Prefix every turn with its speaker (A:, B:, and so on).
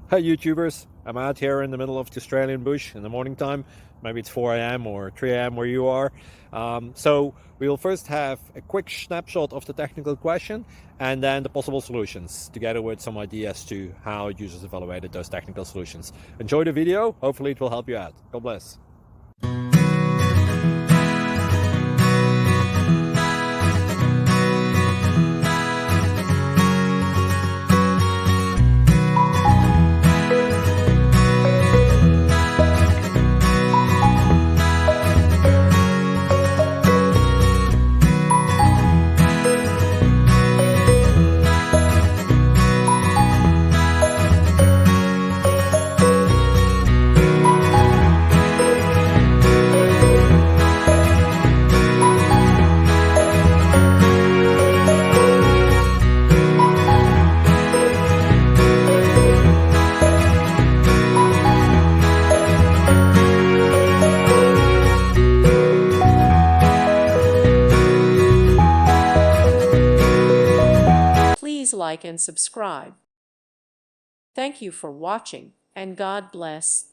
A: Hi YouTubers, I'm out here in the middle of the Australian bush in the morning time. Maybe it's 4 a.m. or 3 a.m. where you are. So we'll first have a quick snapshot of the technical question and then the possible solutions, together with some ideas to how users evaluated those technical solutions. Enjoy the video, hopefully it will help you out. God bless.
B: Please like and subscribe. Thank you for watching, and God bless.